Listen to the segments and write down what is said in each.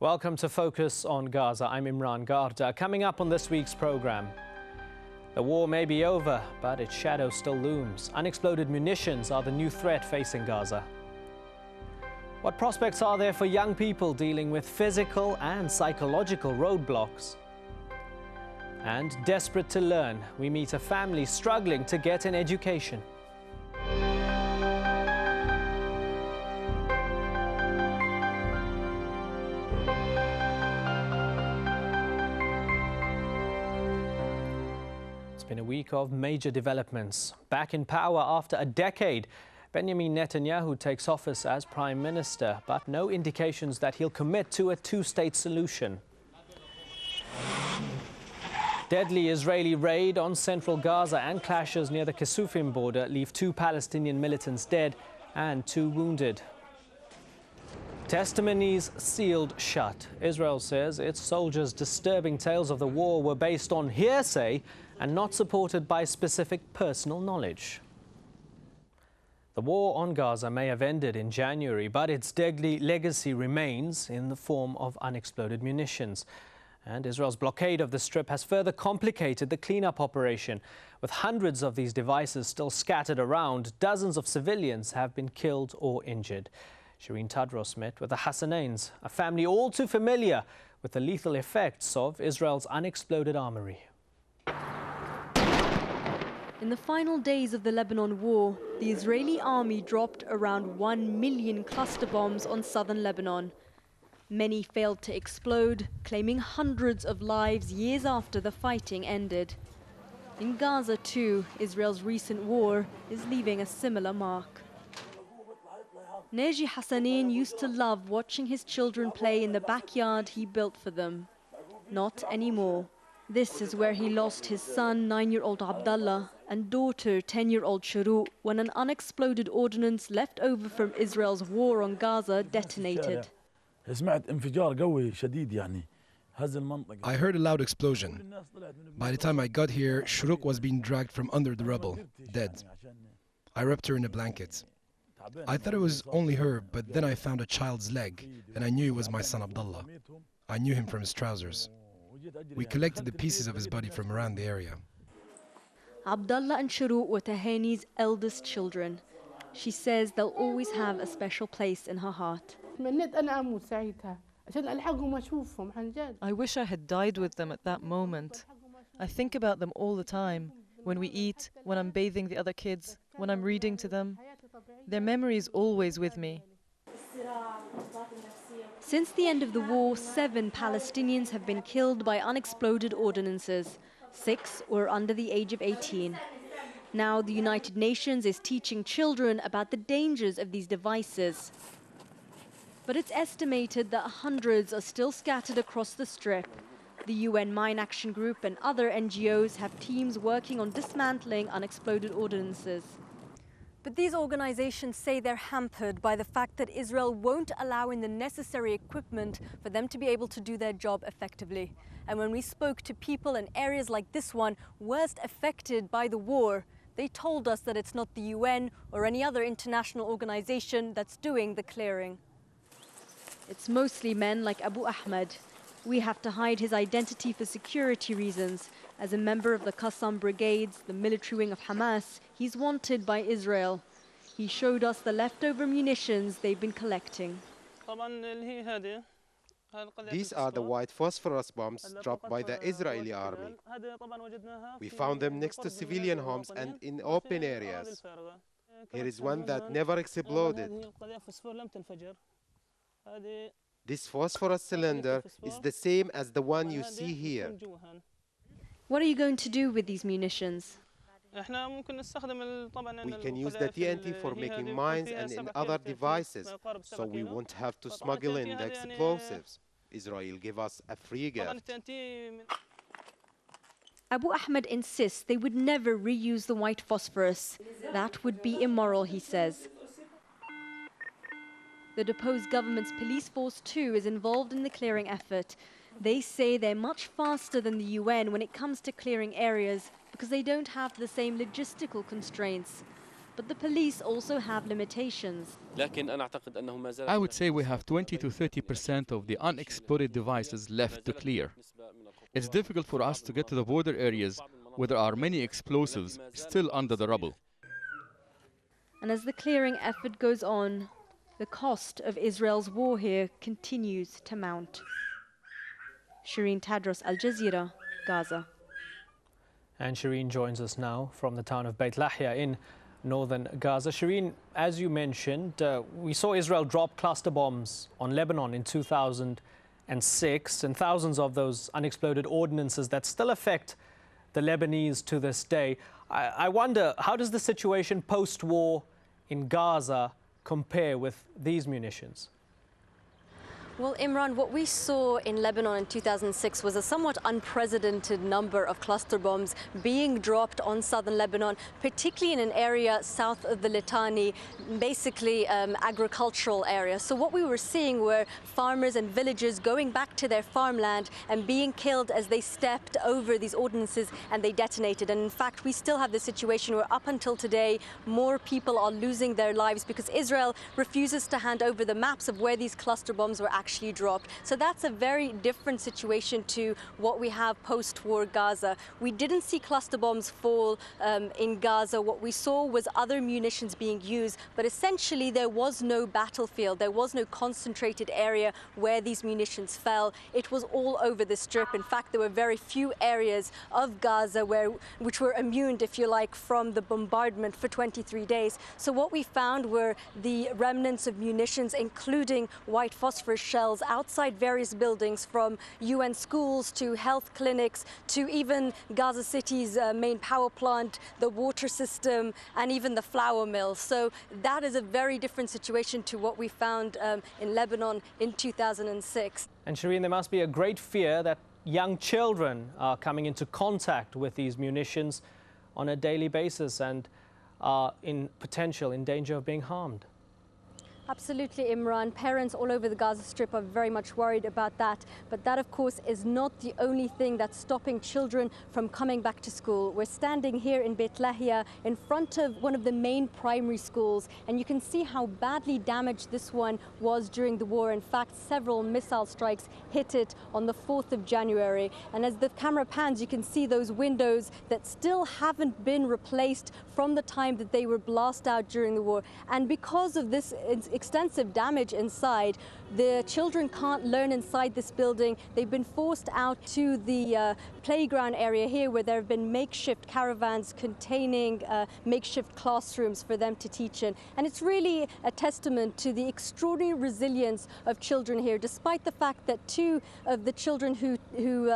Welcome to Focus on Gaza. I'm Imran Garda. Coming up on this week's program, the war may be over, but its shadow still looms. Unexploded munitions are the new threat facing Gaza. What prospects are there for young people dealing with physical and psychological roadblocks? And desperate to learn, we meet a family struggling to get an education. It's been a week of major developments. Back in power after a decade, Benjamin Netanyahu takes office as Prime Minister, but no indications that he'll commit to a two-state solution. Deadly Israeli raid on central Gaza and clashes near the Kisufim border leave 2 Palestinian militants dead and 2 wounded. Testimonies sealed shut. Israel says its soldiers' disturbing tales of the war were based on hearsay and not supported by specific personal knowledge. The war on Gaza may have ended in January, but its deadly legacy remains in the form of unexploded munitions. And Israel's blockade of the Strip has further complicated the cleanup operation. With hundreds of these devices still scattered around, dozens of civilians have been killed or injured. Shireen Tadros met with the Hassanains, a family all too familiar with the lethal effects of Israel's unexploded armory. In the final days of the Lebanon war, the Israeli army dropped around 1 million cluster bombs on southern Lebanon. Many failed to explode, claiming hundreds of lives years after the fighting ended. In Gaza too, Israel's recent war is leaving a similar mark. Neji Hassanin used to love watching his children play in the backyard he built for them. Not anymore. This is where he lost his son, 9-year-old Abdullah, and daughter, 10-year-old Shuru, when an unexploded ordnance left over from Israel's war on Gaza detonated. I heard a loud explosion. By the time I got here, Shuruk was being dragged from under the rubble, dead. I wrapped her in a blanket. I thought it was only her, but then I found a child's leg, and I knew it was my son Abdullah. I knew him from his trousers. We collected the pieces of his body from around the area. Abdullah and Shuru were Tahani's eldest children. She says they'll always have a special place in her heart. I wish I had died with them at that moment. I think about them all the time. When we eat, when I'm bathing the other kids, when I'm reading to them. Their memory is always with me. Since the end of the war, 7 Palestinians have been killed by unexploded ordnances. 6 were under the age of 18. Now the United Nations is teaching children about the dangers of these devices. But it's estimated that hundreds are still scattered across the Strip. The UN Mine Action Group and other NGOs have teams working on dismantling unexploded ordnances. But these organizations say they're hampered by the fact that Israel won't allow in the necessary equipment for them to be able to do their job effectively. And when we spoke to people in areas like this one, worst affected by the war, they told us that it's not the UN or any other international organization that's doing the clearing. It's mostly men like Abu Ahmed. We have to hide his identity for security reasons. As a member of the Qassam Brigades, the military wing of Hamas, he's wanted by Israel. He showed us the leftover munitions they've been collecting. These are the white phosphorus bombs dropped by the Israeli army. We found them next to civilian homes and in open areas. Here is one that never exploded. This phosphorus cylinder is the same as the one you see here. What are you going to do with these munitions? We can use the TNT for making mines and in other devices, so we won't have to smuggle in the explosives. Israel gave us a free gift. Abu Ahmed insists they would never reuse the white phosphorus. That would be immoral, he says. The deposed government's police force too is involved in the clearing effort. They say they're much faster than the UN when it comes to clearing areas because they don't have the same logistical constraints. But the police also have limitations. I would say we have 20 to 30% of the unexploded devices left to clear. It's difficult for us to get to the border areas where there are many explosives still under the rubble. And as the clearing effort goes on, the cost of Israel's war here continues to mount. Shireen Tadros, Al Jazeera, Gaza. And Shireen joins us now from the town of Beit Lahia in northern Gaza. Shireen, as you mentioned, we saw Israel drop cluster bombs on Lebanon in 2006, and thousands of those unexploded ordnances that still affect the Lebanese to this day. I wonder, how does the situation post-war in Gaza compare with these munitions? Well, Imran, what we saw in Lebanon in 2006 was a somewhat unprecedented number of cluster bombs being dropped on southern Lebanon, particularly in an area south of the Litani, basically agricultural area. So what we were seeing were farmers and villagers going back to their farmland and being killed as they stepped over these ordinances and they detonated. And in fact, we still have the situation where up until today, more people are losing their lives because Israel refuses to hand over the maps of where these cluster bombs were actually dropped. So that's a very different situation to what we have post-war Gaza. We didn't see cluster bombs fall in Gaza. What we saw was other munitions being used, but essentially there was no battlefield. There was no concentrated area where these munitions fell. It was all over the strip. In fact, there were very few areas of Gaza which were immune, if you like, from the bombardment for 23 days. So what we found were the remnants of munitions, including white phosphorus shells outside various buildings, from UN schools to health clinics to even Gaza City's main power plant, the water system, and even the flour mill. So that is a very different situation to what we found in Lebanon in 2006. And Shireen, there must be a great fear that young children are coming into contact with these munitions on a daily basis and are in danger of being harmed. Absolutely, Imran. Parents all over the Gaza Strip are very much worried about that. But that, of course, is not the only thing that's stopping children from coming back to school. We're standing here in Beit Lahia in front of one of the main primary schools, and you can see how badly damaged this one was during the war. In fact, several missile strikes hit it on the 4th of January. And as the camera pans, you can see those windows that still haven't been replaced from the time that they were blasted out during the war. And because of this extensive damage inside, the children can't learn inside this building. They've been forced out to the playground area here, where there have been makeshift caravans containing makeshift classrooms for them to teach in. And it's really a testament to the extraordinary resilience of children here, despite the fact that 2 of the children who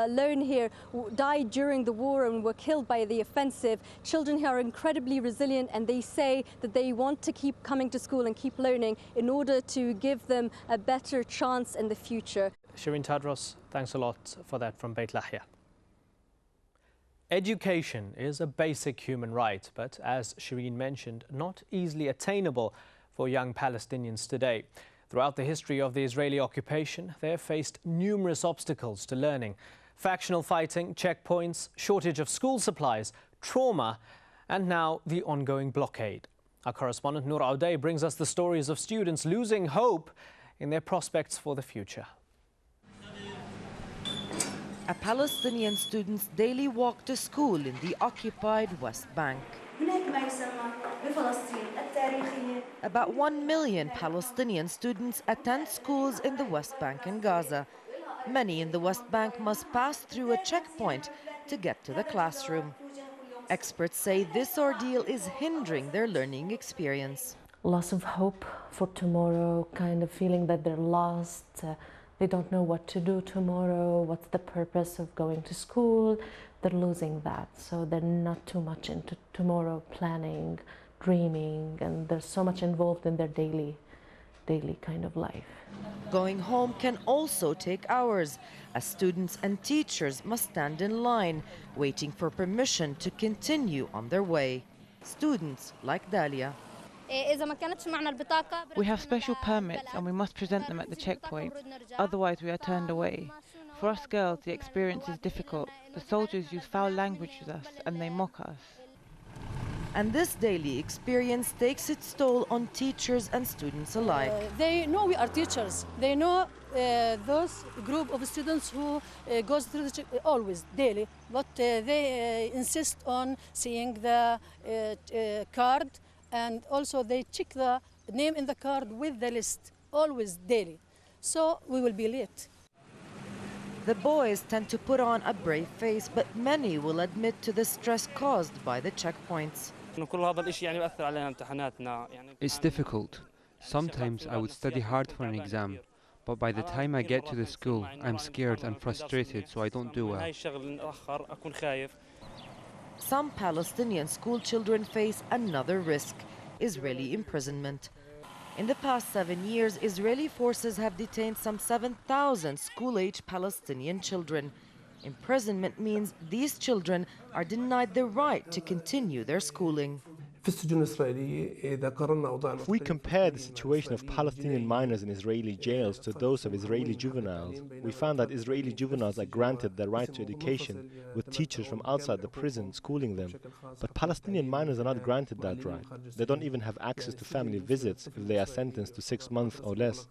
learn here died during the war and were killed by the offensive. Children here are incredibly resilient, and they say that they want to keep coming to school and keep learning in order to give them a better chance in the future. Shireen Tadros, thanks a lot for that from Beit Lahia. Education is a basic human right, but as Shireen mentioned, not easily attainable for young Palestinians today. Throughout the history of the Israeli occupation, they have faced numerous obstacles to learning. Factional fighting, checkpoints, shortage of school supplies, trauma, and now the ongoing blockade. Our correspondent Noor Auday brings us the stories of students losing hope in their prospects for the future. A Palestinian student's daily walk to school in the occupied West Bank. About 1 million Palestinian students attend schools in the West Bank and Gaza. Many in the West Bank must pass through a checkpoint to get to the classroom. Experts say this ordeal is hindering their learning experience. Loss of hope for tomorrow, kind of feeling that they're lost. They don't know what to do tomorrow, what's the purpose of going to school. They're losing that, so they're not too much into tomorrow planning, dreaming, and there's so much involved in their daily kind of life. Going home can also take hours, as students and teachers must stand in line, waiting for permission to continue on their way. Students like Dalia. We have special permits and we must present them at the checkpoint, otherwise we are turned away. For us girls, the experience is difficult. The soldiers use foul language with us and they mock us. And this daily experience takes its toll on teachers and students alike. They know we are teachers. They know those group of students who goes through the always daily, but they insist on seeing the card, and also they check the name in the card with the list, always daily. So we will be late. The boys tend to put on a brave face, but many will admit to the stress caused by the checkpoints. It's difficult. Sometimes I would study hard for an exam, but by the time I get to the school, I'm scared and frustrated, so I don't do well. Some Palestinian school children face another risk: Israeli imprisonment. In the past 7 years, Israeli forces have detained some 7,000 school-age Palestinian children. Imprisonment means these children are denied the right to continue their schooling. If we compare the situation of Palestinian minors in Israeli jails to those of Israeli juveniles, we found that Israeli juveniles are granted the right to education with teachers from outside the prison schooling them. But Palestinian minors are not granted that right. They don't even have access to family visits if they are sentenced to 6 months or less.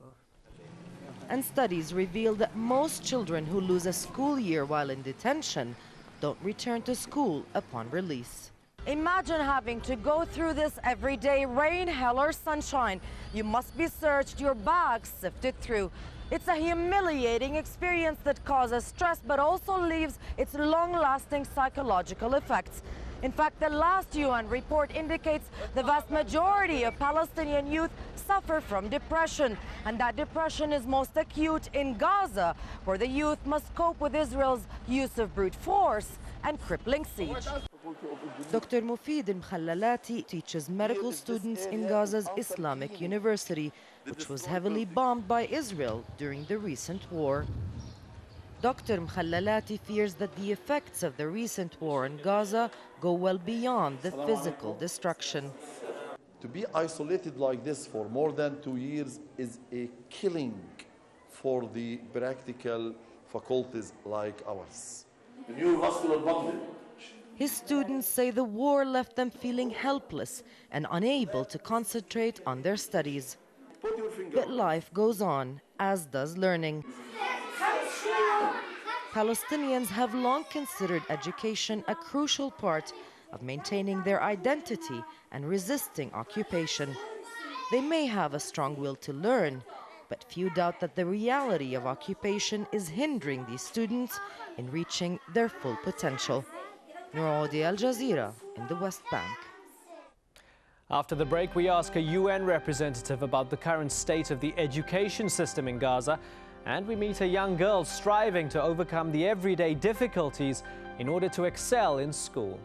And studies reveal that most children who lose a school year while in detention don't return to school upon release. Imagine having to go through this every day, rain, hell or sunshine. You must be searched, your bags sifted through. It's a humiliating experience that causes stress but also leaves its long-lasting psychological effects. In fact, the last UN report indicates the vast majority of Palestinian youth suffer from depression, and that depression is most acute in Gaza, where the youth must cope with Israel's use of brute force and crippling siege. Dr. Mufid al-Mkhallalati teaches medical students in Gaza's Islamic University, which was heavily bombed by Israel during the recent war. Dr. Mkhallalati fears that the effects of the recent war in Gaza go well beyond the physical destruction. To be isolated like this for more than 2 years is a killing for the practical faculties like ours. The neurovascular bundle. His students say the war left them feeling helpless and unable to concentrate on their studies. But life goes on, as does learning. Palestinians have long considered education a crucial part of maintaining their identity and resisting occupation. They may have a strong will to learn, but few doubt that the reality of occupation is hindering these students in reaching their full potential. Noor Al Jazeera in the West Bank. After the break, we ask a UN representative about the current state of the education system in Gaza, and we meet a young girl striving to overcome the everyday difficulties in order to excel in school.